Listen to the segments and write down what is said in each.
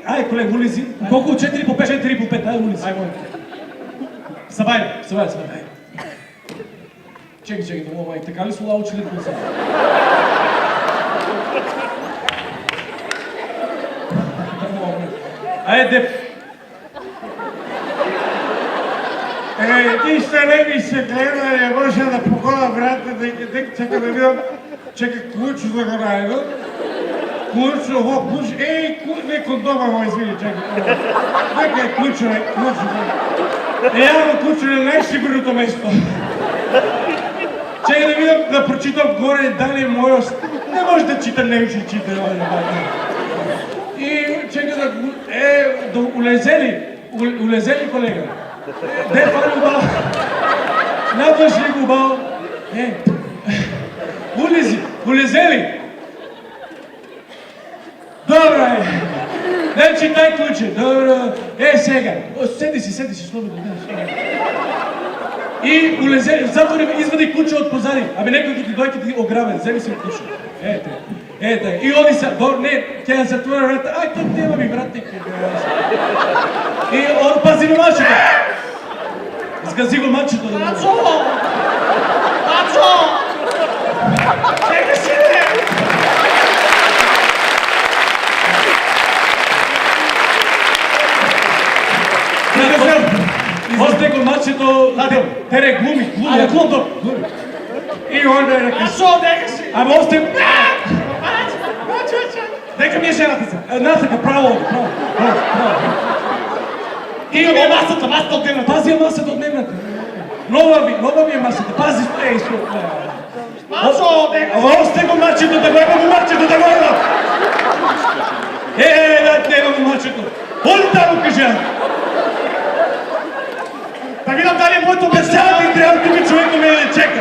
Ай, колега, улизи. Колко? 4 по 5? 4 по 5, ай, улизи. Ай, моля. Събай, ай. Чекай, да мога, така ли слова учили да са? Ай, деп. Ти ще не ми се гледа, не може да похода врата, да чека да видам, чека ключ да го найдам. Ключ, не кондома го извини, чекай. Нека е ключ. Явно ключ е най-сигурното место. Чекай да видам, да прочитам горе дали моя... Не може да чита, не ще чита. И чекай да улезе ли, колега? Не, това губал. Надваш ли губал? Улезе ли? Добре. Не читай ключе. Добре. Сега. Седи си, слободно. И улезе, затвори, извади ключе от позади. Абе, некой ти дойде да ти ограбе. Вземи си ключе. Ете. И оди са. Не, тя затвори врата. Ай, тук няма ми, брат. И он пази на мачето. Сгази го мачето. Мачо! Чекай си, не! Още го мачето, тере глуми. Абе, клонто! И он да ръка. Мачо, дека си! Абе, още... Мачо! Дека ми е жената се. Насъка, право. И е масата от дневната. Пази я масата от дневната. Нова ми е масата. Пази, Мачо, дека си! Още го мачето, да го има. Да го мачето. Оли там кажа. Да видам дали е моето место. Сега ти трябва тук човек да ме чека.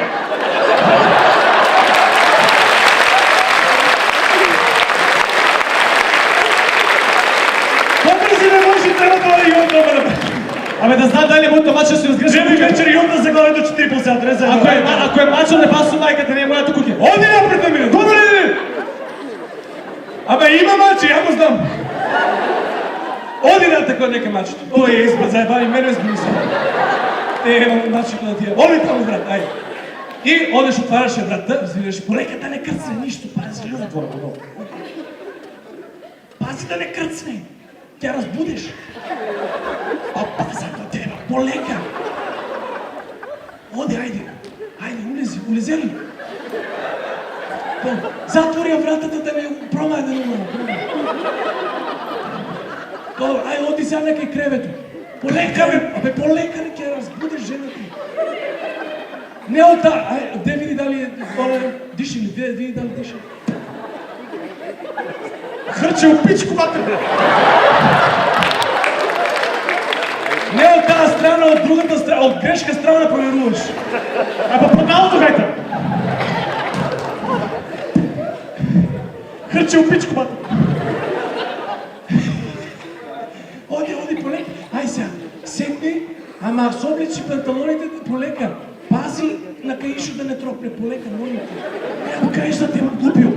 Колко си не може трябва това да имам дома да бъде? Абе да знам дали е моето мачо ще разгръжа. Жеми вечер и да заглавя до 4 по сега. Ако е мачо, не пасо майката, не е моята кухня. Оди напред да мине, добре ли? Абе има мачо, я го знам. Оди на такова нека мачото. Ой, избра, заебани, мене сбили се. Мачото на тия. Оди там, брат, ай. И одеш, отваряше врата, взираш, полека да не кръцне нищо, пази ли затвора подолу. Пази да не кръцне. Тя разбудиш. Паза до тебе, полека. Оди, айде, улези ли? Затвори я вратата да не промай да не умра. Добре, ай, оди сега некай кревето. Полека, бе, полека не ке разбудиш жената. Не ота, ай, де види дали диши ли, види дали диши. Хърче опичко, бате! Не от тази страна, от другата страна, от грешка страна проверуваш. Абе, по-налото гайта! Хърче опичко, бате! Оди, полека. Ай сега, седни, ама с обличи панталоните полека. Пази на каишо да не тропне, полека, моля те. Няма каиш да те ме глупил.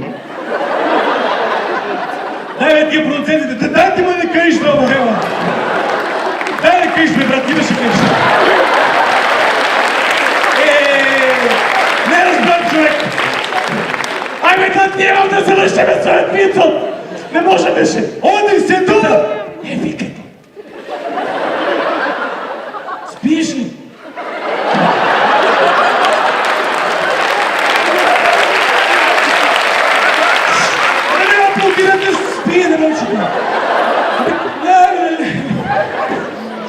Дай бе тия продуцентите, дай ти ме не каиш да обогрева. Дай не каиш бе, брат, имаше каиш. Не разбрам, човек. Ай бе, как нямам да завършим своят митъл. Не може беше. Оди се тук. Викай. Спиш ли? Не аплодирате, спи, не мълчи.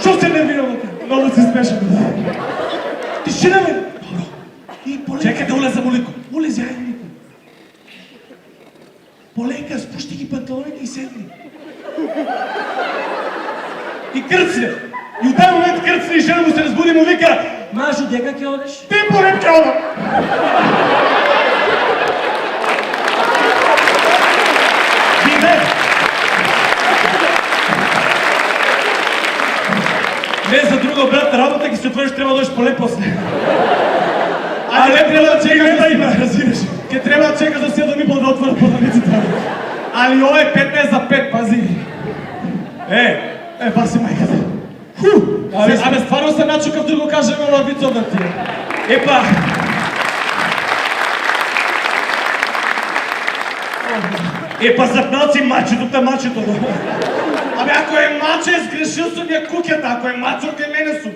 Що се нервирам? Много се смешам. Тишина, бе! Чекай да улеза Молико. Улези, айде, Молико. Полека, спущи ги панталоните и седни. И кръцне. И от този момент кръцне и жена му се разбуди и му вика: Мажо, де как я одеш? Ти поред ке ода! Биде! Не за друга, брат, работа ги се отвориш, трябва да дойдеш поле после. А не трябва да чекаш да има, разбираш. Ке трябва да чекаш да си да ми да отворят подавицата. Али ovo je 15 za 5, pazi. Баси майката. Абе, стварно се начукав да го кажем ова вицот на тие. Епа! Епа запналци мачето. Абе, ако е маче, сгрешил сум ја куќата, ако е мачо, кај мене сум.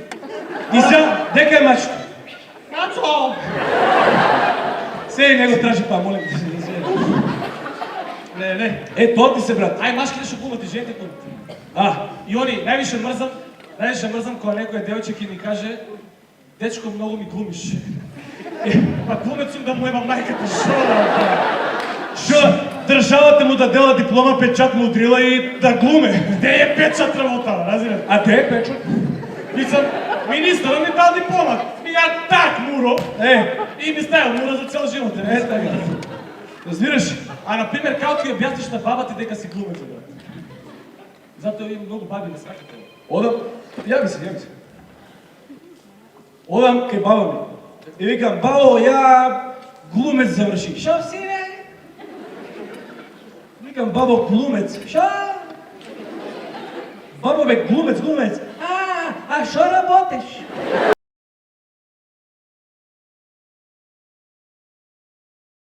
И сега, дека е мачето? Мачо! Сей, не го тражи па, молим те. Не. Тоа ти се, брат. Ај, машките шо глумат и жените глумат. И они, највише мрзам кога некој девојче ќе ни каже дечко, многу ми глумиш. Па глумец сум да му ебам мајката, шо да? Шо, државата му да дела диплома, печат му удрила и да глуме. Де е печат работа, разбираш? А де е печат? Мислам, министърът ми дал диплома. Я так, Муро. И ми ставил Муро за цял живот. Така. Разбираш? А, например, како ќе објасниш на баба ти дека си глумец, брат? Затоа има многу баби не сакат това. Одам, јави се. Одам кај баба ми. И викам, бабо, ја глумец заврших. Шо си, бе? Викам, бабо, глумец. Шо? Бабо, бе, глумец. А шо работиш?